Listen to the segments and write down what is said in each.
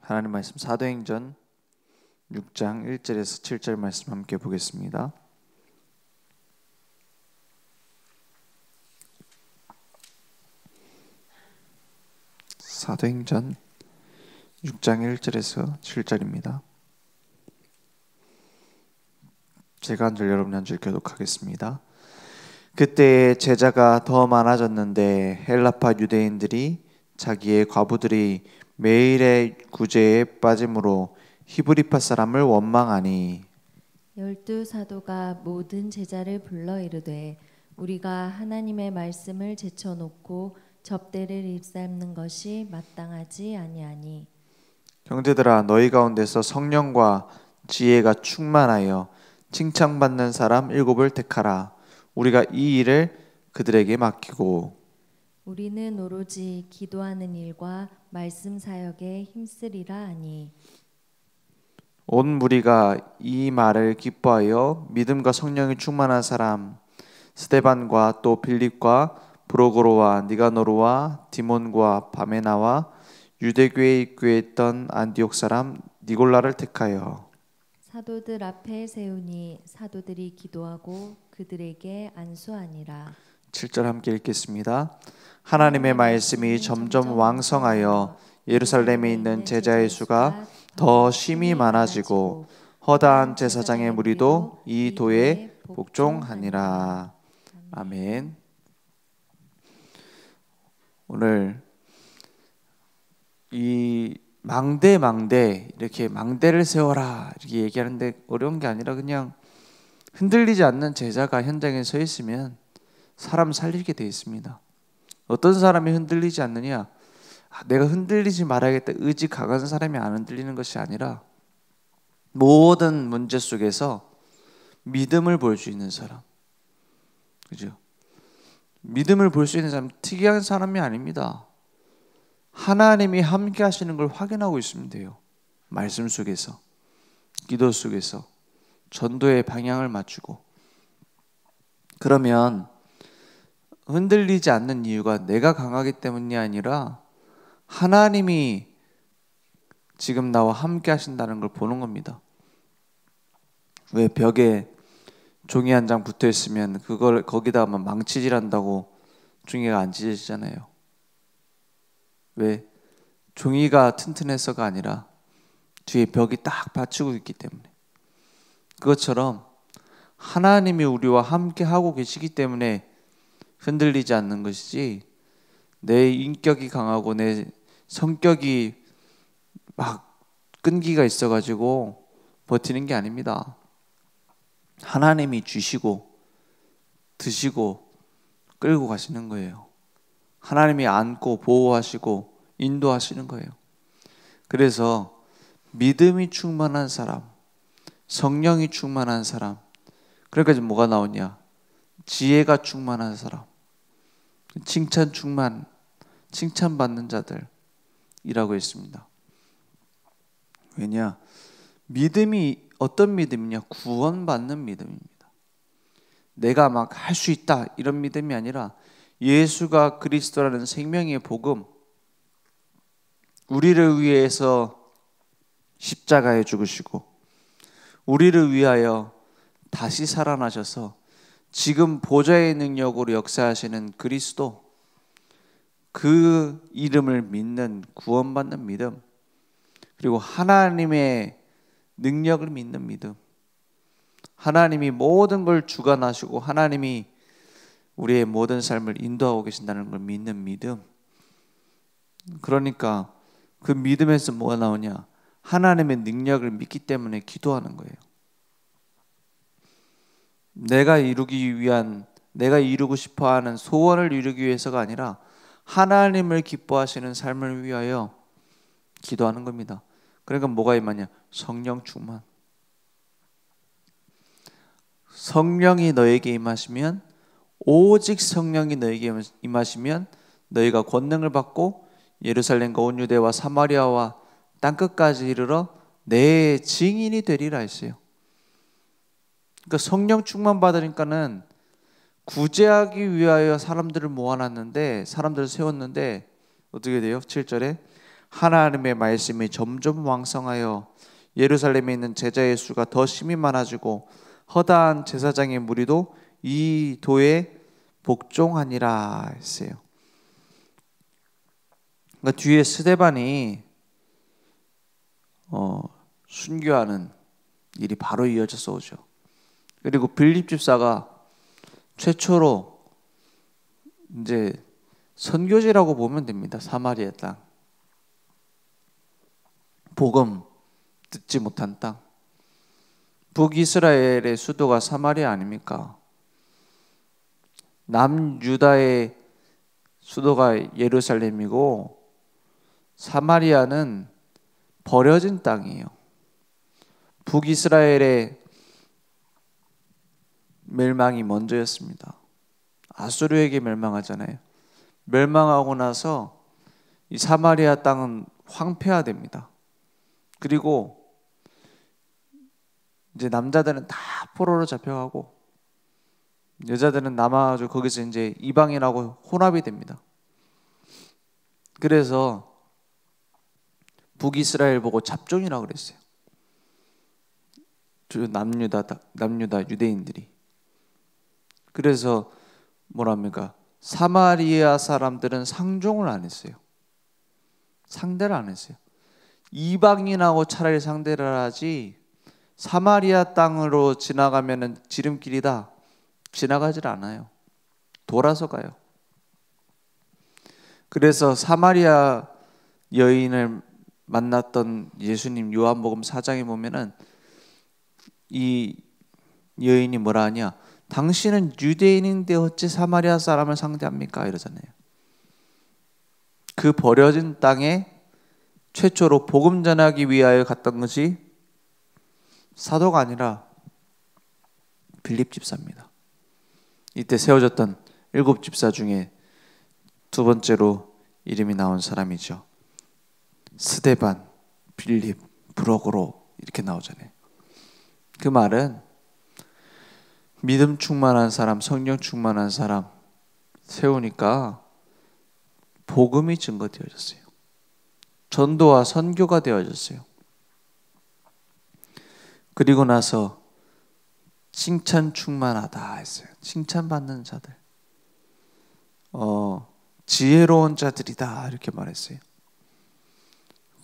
하나님 말씀 사도행전 6장 1절에서 7절 말씀 함께 보겠습니다. 사도행전 6장 1절에서 7절입니다. 제가 한 절 여러분 한 절 교독하겠습니다. 그때 제자가 더 많아졌는데 헬라파 유대인들이 자기의 과부들이 매일의 구제에 빠짐으로 히브리파 사람을 원망하니 12 사도가 모든 제자를 불러 이르되 우리가 하나님의 말씀을 제쳐놓고 접대를 일삼는 것이 마땅하지 아니하니 형제들아 너희 가운데서 성령과 지혜가 충만하여 칭찬받는 사람 7을 택하라. 우리가 이 일을 그들에게 맡기고 우리는 오로지 기도하는 일과 말씀 사역에 힘쓰리라 하니 온 무리가 이 말을 기뻐하여 믿음과 성령이 충만한 사람 스데반과 또 빌립과 브로고로와 니가노르와 디몬과 바메나와 유대교에 입교했던 안디옥 사람 니골라를 택하여 사도들 앞에 세우니 사도들이 기도하고 그들에게 안수하니라. 7절 함께 읽겠습니다. 하나님의 말씀이 점점 왕성하여 예루살렘에 있는 제자의 수가 더 심히 많아지고 허다한 제사장의 무리도 이 도에 복종하니라. 아멘. 오늘 이 망대 이렇게 망대를 세워라 이렇게 얘기하는데 어려운 게 아니라 그냥 흔들리지 않는 제자가 현장에 서 있으면 사람 살리게 돼 있습니다. 어떤 사람이 흔들리지 않느냐? 내가 흔들리지 말아야겠다 의지 강한 사람이 안 흔들리는 것이 아니라 모든 문제 속에서 믿음을 볼 수 있는 사람, 그죠? 믿음을 볼 수 있는 사람 특이한 사람이 아닙니다. 하나님이 함께 하시는 걸 확인하고 있으면 돼요. 말씀 속에서, 기도 속에서 전도의 방향을 맞추고. 그러면 흔들리지 않는 이유가 내가 강하기 때문이 아니라 하나님이 지금 나와 함께 하신다는 걸 보는 겁니다. 왜 벽에 종이 한 장 붙어 있으면 그걸 거기다 망치질한다고 종이가 안 찢어지잖아요. 왜? 종이가 튼튼해서가 아니라 뒤에 벽이 딱 받치고 있기 때문에. 그것처럼 하나님이 우리와 함께 하고 계시기 때문에 흔들리지 않는 것이지 내 인격이 강하고 내 성격이 막 끈기가 있어가지고 버티는 게 아닙니다. 하나님이 주시고 드시고 끌고 가시는 거예요. 하나님이 안고 보호하시고 인도하시는 거예요. 그래서 믿음이 충만한 사람, 성령이 충만한 사람, 그러니까 지금 뭐가 나오냐? 지혜가 충만한 사람, 칭찬받는 자들이라고 했습니다. 왜냐? 믿음이 어떤 믿음이냐? 구원받는 믿음입니다. 내가 막 할 수 있다 이런 믿음이 아니라 예수가 그리스도라는 생명의 복음, 우리를 위해서 십자가에 죽으시고 우리를 위하여 다시 살아나셔서 지금 보좌의 능력으로 역사하시는 그리스도, 그 이름을 믿는 구원받는 믿음, 그리고 하나님의 능력을 믿는 믿음, 하나님이 모든 걸 주관하시고 하나님이 우리의 모든 삶을 인도하고 계신다는 걸 믿는 믿음. 그러니까 그 믿음에서 뭐가 나오냐? 하나님의 능력을 믿기 때문에 기도하는 거예요. 내가 이루고 싶어하는 소원을 이루기 위해서가 아니라 하나님을 기뻐하시는 삶을 위하여 기도하는 겁니다. 그러니까 뭐가 임하냐? 성령 충만. 성령이 너에게 임하시면, 오직 성령이 너에게 임하시면 너희가 권능을 받고 예루살렘과 온 유대와 사마리아와 땅끝까지 이르러 내 증인이 되리라 했어요. 그러니까 성령 충만 받으니까는 구제하기 위하여 사람들을 모아놨는데, 사람들을 세웠는데 어떻게 돼요? 7절에 하나님의 말씀이 점점 왕성하여 예루살렘에 있는 제자의 수가 더 심히 많아지고 허다한 제사장의 무리도 이 도에 복종하니라 했어요. 그러니까 뒤에 스데반이 순교하는 일이 바로 이어져서 오죠. 그리고 빌립 집사가 최초로 이제 선교지라고 보면 됩니다. 사마리아 땅, 복음 듣지 못한 땅. 북이스라엘의 수도가 사마리아 아닙니까? 남유다의 수도가 예루살렘이고 사마리아는 버려진 땅이에요. 북이스라엘의 멸망이 먼저였습니다. 아수르에게 멸망하잖아요. 멸망하고 나서 이 사마리아 땅은 황폐화됩니다. 그리고 이제 남자들은 다 포로로 잡혀가고 여자들은 남아가지고 거기서 이제 이방인하고 혼합이 됩니다. 그래서 북이스라엘 보고 잡종이라고 그랬어요. 남유다 유대인들이. 그래서 뭐랍니까? 사마리아 사람들은 상종을 안 했어요. 상대를 안 했어요. 이방인하고 차라리 상대를 하지 사마리아 땅으로 지나가면은 지름길이다. 지나가질 않아요. 돌아서 가요. 그래서 사마리아 여인을 만났던 예수님 요한복음 4장에 보면은 이 여인이 뭐라 하냐? 당신은 유대인인데 어찌 사마리아 사람을 상대합니까? 이러잖아요. 그 버려진 땅에 최초로 복음 전하기 위하여 갔던 것이 사도가 아니라 빌립 집사입니다. 이때 세워졌던 7 집사 중에 두 번째로 이름이 나온 사람이죠. 스데반, 빌립, 브로고로 이렇게 나오잖아요. 그 말은 믿음 충만한 사람, 성령 충만한 사람 세우니까 복음이 증거되어졌어요. 전도와 선교가 되어졌어요. 그리고 나서 칭찬 충만하다 했어요. 칭찬받는 자들, 지혜로운 자들이다 이렇게 말했어요.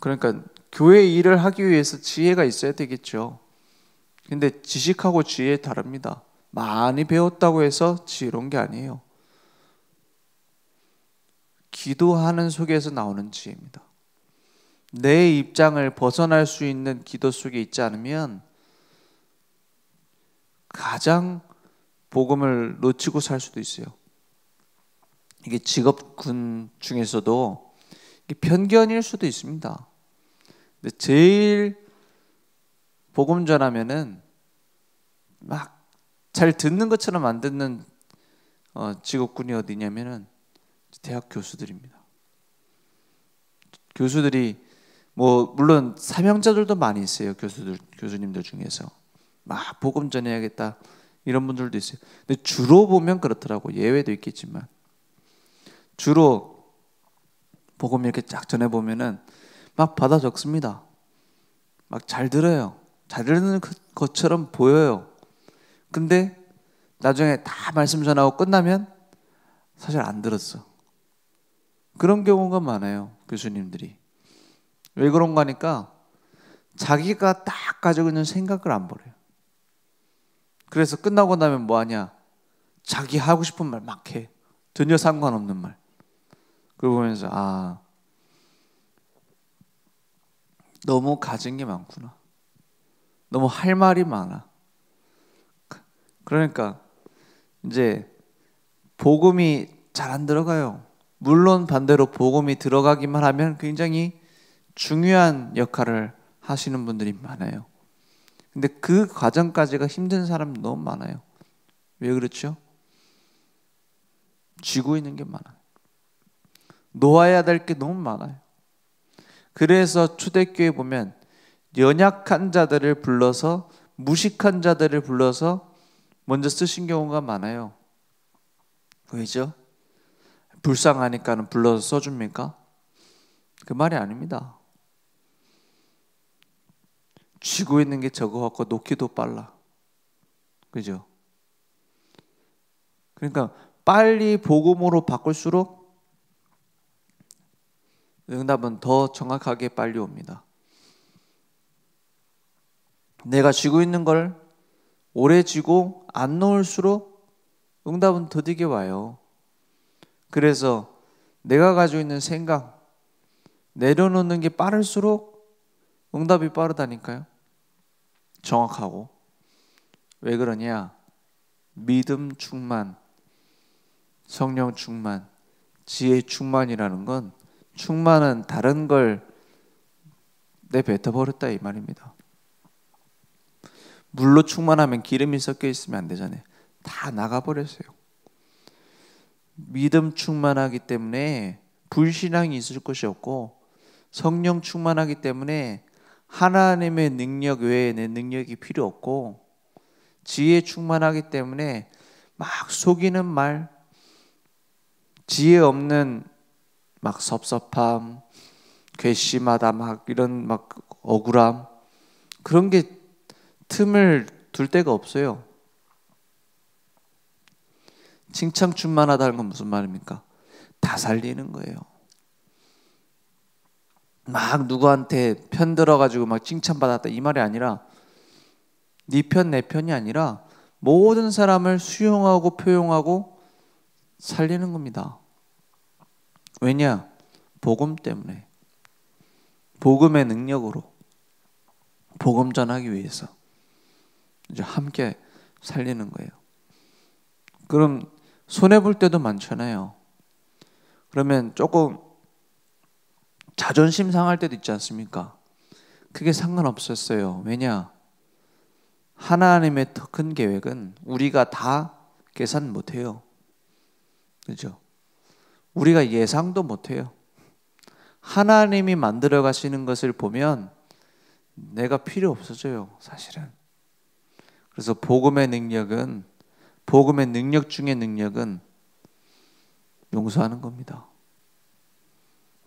그러니까 교회 일을 하기 위해서 지혜가 있어야 되겠죠. 근데 지식하고 지혜 다릅니다. 많이 배웠다고 해서 지혜로운 게 아니에요. 기도하는 속에서 나오는 지혜입니다. 내 입장을 벗어날 수 있는 기도 속에 있지 않으면 가장 복음을 놓치고 살 수도 있어요. 이게 직업군 중에서도 이게 편견일 수도 있습니다. 근데 제일 복음 전하면은 막 잘 듣는 것처럼 안 듣는 직업군이 어디냐면은 대학 교수들입니다. 교수들이 뭐 물론 사명자들도 많이 있어요. 교수님들 중에서 막 복음 전해야겠다 이런 분들도 있어요. 근데 주로 보면 그렇더라고. 예외도 있겠지만 주로 복음 이렇게 쫙 전해 보면은 막 받아 적습니다. 막 잘 들어요. 잘 듣는 것처럼 보여요. 근데 나중에 다 말씀 전하고 끝나면 사실 안 들었어. 그런 경우가 많아요. 교수님들이. 왜 그런가 하니까 자기가 딱 가지고 있는 생각을 안 버려요. 그래서 끝나고 나면 뭐 하냐? 자기 하고 싶은 말 막 해. 전혀 상관없는 말. 그러고 보면서 너무 가진 게 많구나. 너무 할 말이 많아. 그러니까 이제 복음이 잘 안 들어가요. 물론 반대로 복음이 들어가기만 하면 굉장히 중요한 역할을 하시는 분들이 많아요. 근데 그 과정까지가 힘든 사람이 너무 많아요. 왜 그렇죠? 쥐고 있는 게 많아요. 놓아야 될 게 너무 많아요. 그래서 초대교회 보면 연약한 자들을 불러서 무식한 자들을 불러서 먼저 쓰신 경우가 많아요. 왜죠? 불쌍하니까는 불러서 써줍니까? 그 말이 아닙니다. 쥐고 있는 게 적어 갖고 놓기도 빨라. 그죠? 그러니까 빨리 복음으로 바꿀수록 응답은 더 정확하게 빨리 옵니다. 내가 쥐고 있는 걸 오래 쥐고 안 놓을수록 응답은 더디게 와요. 그래서 내가 가지고 있는 생각 내려놓는 게 빠를수록 응답이 빠르다니까요. 정확하고. 왜 그러냐? 믿음 충만, 성령 충만, 지혜 충만이라는 건 충만은 다른 걸 내뱉어버렸다 이 말입니다. 물로 충만하면 기름이 섞여 있으면 안 되잖아요. 다 나가버렸어요. 믿음 충만하기 때문에 불신앙이 있을 것이 없고, 성령 충만하기 때문에 하나님의 능력 외에 내 능력이 필요 없고, 지혜 충만하기 때문에 막 속이는 말, 지혜 없는 막 섭섭함, 괘씸하다, 막 이런 막 억울함, 그런 게 틈을 둘 데가 없어요. 칭찬 충만하다는 건 무슨 말입니까? 다 살리는 거예요. 막 누구한테 편 들어가지고 막 칭찬받았다 이 말이 아니라, 네 편 내 편이 아니라 모든 사람을 수용하고 표용하고 살리는 겁니다. 왜냐? 복음 때문에, 복음의 능력으로, 복음 전하기 위해서 이제 함께 살리는 거예요. 그럼 손해볼 때도 많잖아요. 그러면 조금 자존심 상할 때도 있지 않습니까? 그게 상관없었어요. 왜냐? 하나님의 더 큰 계획은 우리가 다 계산 못해요. 그렇죠? 우리가 예상도 못해요. 하나님이 만들어 가시는 것을 보면 내가 필요 없어져요, 사실은. 그래서 복음의 능력은, 복음의 능력 중의 능력은 용서하는 겁니다.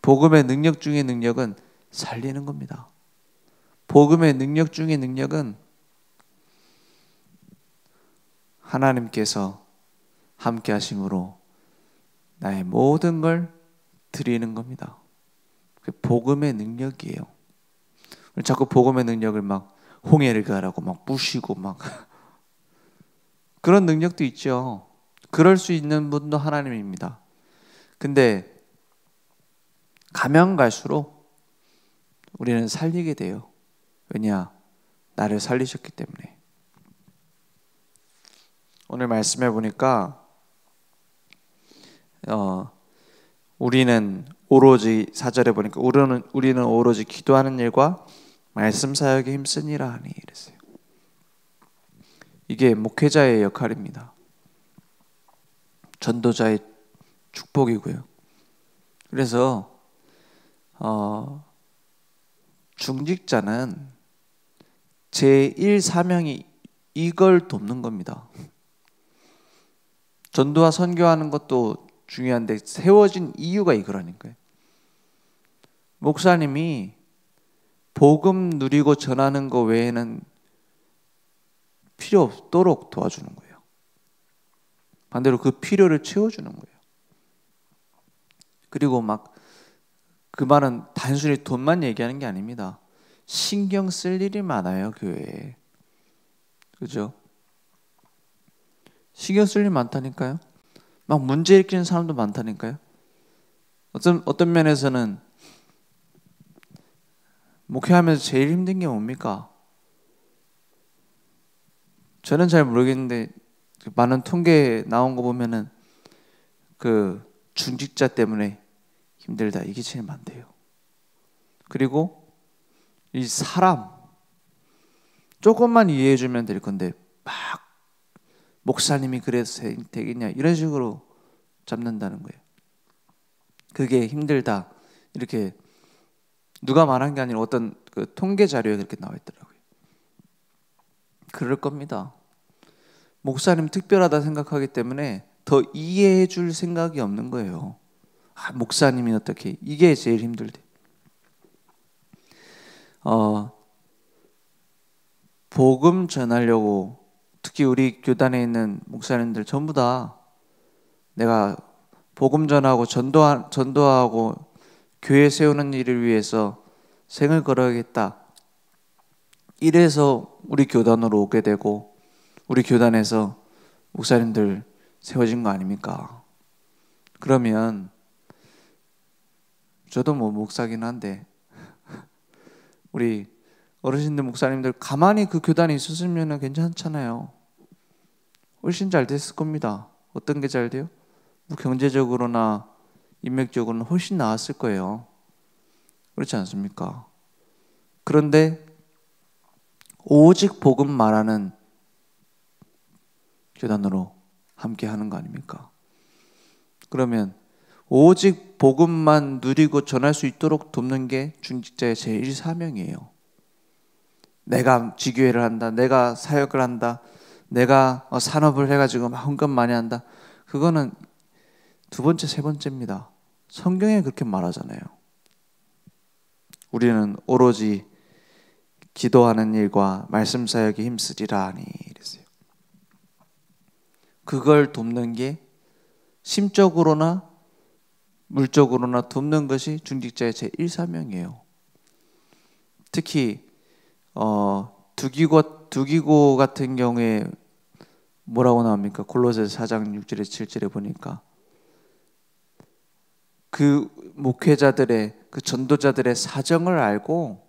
복음의 능력 중의 능력은 살리는 겁니다. 복음의 능력 중의 능력은 하나님께서 함께 하심으로 나의 모든 걸 드리는 겁니다. 그 복음의 능력이에요. 자꾸 복음의 능력을 막 홍해를 가라고 막 부시고 막 그런 능력도 있죠. 그럴 수 있는 분도 하나님입니다. 근데 가면 갈수록 우리는 살리게 돼요. 왜냐? 나를 살리셨기 때문에. 오늘 말씀해 보니까 우리는 오로지, 4절에 보니까 우리는 오로지 기도하는 일과 말씀 사역에 힘쓰니라 하니 이랬어요. 이게 목회자의 역할입니다. 전도자의 축복이고요. 그래서 중직자는 제1 사명이 이걸 돕는 겁니다. 전도와 선교하는 것도 중요한데 세워진 이유가 이거라니까요. 목사님이 복음 누리고 전하는 것 외에는 필요 없도록 도와주는 거예요. 반대로 그 필요를 채워주는 거예요. 그리고 막 그 말은 단순히 돈만 얘기하는 게 아닙니다. 신경 쓸 일이 많아요, 교회에. 그죠? 신경 쓸 일 많다니까요. 막 문제 일으키는 사람도 많다니까요. 어떤 면에서는 목회하면서 제일 힘든 게 뭡니까? 저는 잘 모르겠는데 많은 통계 나온 거 보면은 그 중직자 때문에 힘들다 이게 제일 많대요. 그리고 이 사람 조금만 이해해 주면 될 건데 막 목사님이 그래서 되겠냐 이런 식으로 잡는다는 거예요. 그게 힘들다 이렇게 누가 말한 게 아니라 어떤 그 통계 자료에 그렇게 나와 있더라고요. 그럴 겁니다. 목사님 특별하다 생각하기 때문에 더 이해해 줄 생각이 없는 거예요. 목사님이 어떻게, 이게 제일 힘들대. 복음 전하려고 특히 우리 교단에 있는 목사님들 전부 다 내가 복음 전하고 전도하고 교회 세우는 일을 위해서 생을 걸어야겠다. 이래서 우리 교단으로 오게 되고 우리 교단에서 목사님들 세워진 거 아닙니까? 그러면 저도 뭐 목사긴 한데 우리 어르신들 목사님들 가만히 그 교단에 있었으면 괜찮잖아요. 훨씬 잘 됐을 겁니다. 어떤 게 잘 돼요? 뭐 경제적으로나 인맥적으로는 훨씬 나았을 거예요. 그렇지 않습니까? 그런데 오직 복음 말하는 교단으로 함께 하는 거 아닙니까? 그러면 오직 복음만 누리고 전할 수 있도록 돕는 게 중직자의 제일 사명이에요. 내가 지교회를 한다, 내가 사역을 한다, 내가 산업을 해가지고 막 헌금 많이 한다. 그거는 두 번째, 세 번째입니다. 성경에 그렇게 말하잖아요. 우리는 오로지 기도하는 일과 말씀 사역에 힘쓰리라 하니 이랬어요. 그걸 돕는 게 심적으로나 물적으로나 돕는 것이 중직자의 제1사명이에요. 특히 두기고 같은 경우에 뭐라고 나옵니까? 골로새서 4장 6절에 7절에 보니까 그 목회자들의 그 전도자들의 사정을 알고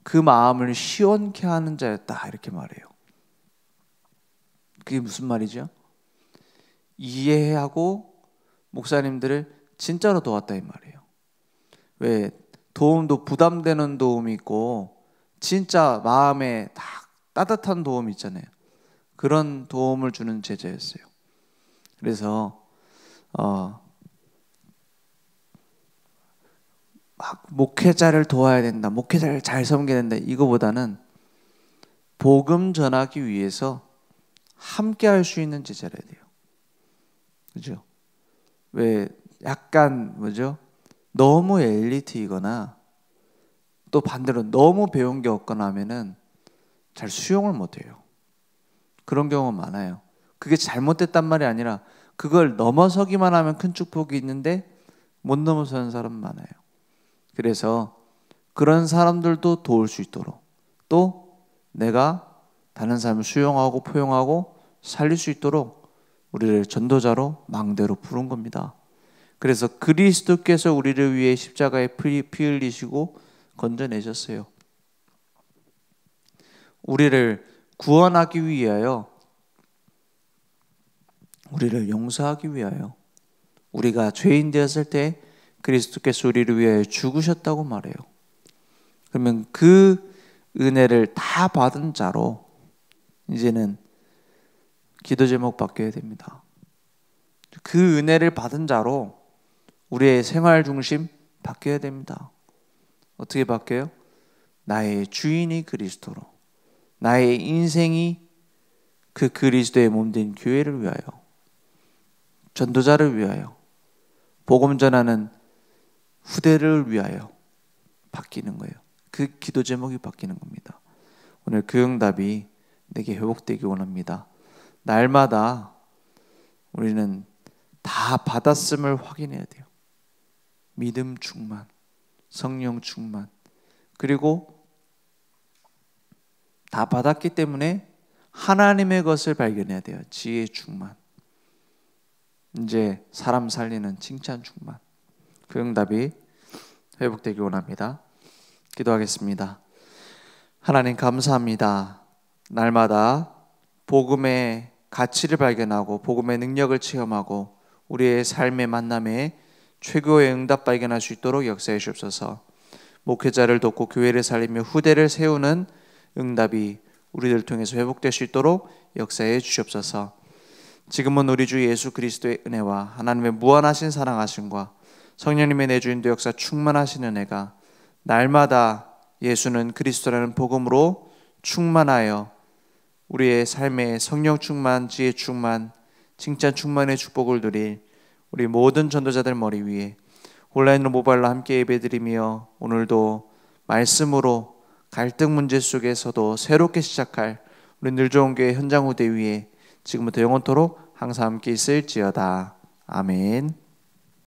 그 마음을 시원케 하는 자였다 이렇게 말해요. 그게 무슨 말이죠? 이해하고 목사님들을 진짜로 도왔다 이 말이에요. 왜 도움도 부담되는 도움이 있고 진짜 마음에 따뜻한 도움이 있잖아요. 그런 도움을 주는 제자였어요. 그래서 막 목회자를 도와야 된다, 목회자를 잘 섬겨야 된다 이거보다는 복음 전하기 위해서 함께 할 수 있는 제자라 해야 돼요. 그죠? 왜 약간 너무 엘리트이거나 또 반대로 너무 배운 게 없거나 하면은 잘 수용을 못 해요. 그런 경우가 많아요. 그게 잘못됐단 말이 아니라 그걸 넘어서기만 하면 큰 축복이 있는데 못 넘어서는 사람 많아요. 그래서 그런 사람들도 도울 수 있도록 또 내가 다른 사람을 수용하고 포용하고 살릴 수 있도록 우리를 전도자로 망대로 부른 겁니다. 그래서 그리스도께서 우리를 위해 십자가에 피 흘리시고 건져내셨어요. 우리를 구원하기 위하여, 우리를 용서하기 위하여, 우리가 죄인 되었을 때 그리스도께서 우리를 위하여 죽으셨다고 말해요. 그러면 그 은혜를 다 받은 자로 이제는 기도 제목 바뀌어야 됩니다. 그 은혜를 받은 자로 우리의 생활 중심 바뀌어야 됩니다. 어떻게 바뀌어요? 나의 주인이 그리스도로, 나의 인생이 그 그리스도의 몸된 교회를 위하여, 전도자를 위하여, 복음 전하는 후대를 위하여 바뀌는 거예요. 그 기도 제목이 바뀌는 겁니다. 오늘 그 응답이 내게 회복되기 원합니다. 날마다 우리는 다 받았음을 확인해야 돼요. 믿음 충만, 성령 충만, 그리고 다 받았기 때문에 하나님의 것을 발견해야 돼요. 지혜 충만, 이제 사람 살리는 칭찬 충만. 그 응답이 회복되기 원합니다. 기도하겠습니다. 하나님 감사합니다. 날마다 복음의 가치를 발견하고 복음의 능력을 체험하고 우리의 삶의 만남에 최고의 응답 발견할 수 있도록 역사해 주옵소서. 목회자를 돕고 교회를 살리며 후대를 세우는 응답이 우리들 통해서 회복될 수 있도록 역사해 주옵소서. 지금은 우리 주 예수 그리스도의 은혜와 하나님의 무한하신 사랑하심과 성령님의 내주인도 역사 충만하신 은혜가 날마다 예수는 그리스도라는 복음으로 충만하여 우리의 삶에 성령 충만, 지혜 충만, 칭찬 충만의 축복을 누릴 우리 모든 전도자들 머리 위에 온라인으로 모바일로 함께 예배드리며 오늘도 말씀으로 갈등 문제 속에서도 새롭게 시작할 우리 늘 좋은 교회 현장 무대 위에 지금부터 영원토록 항상 함께 있을지어다. 아멘.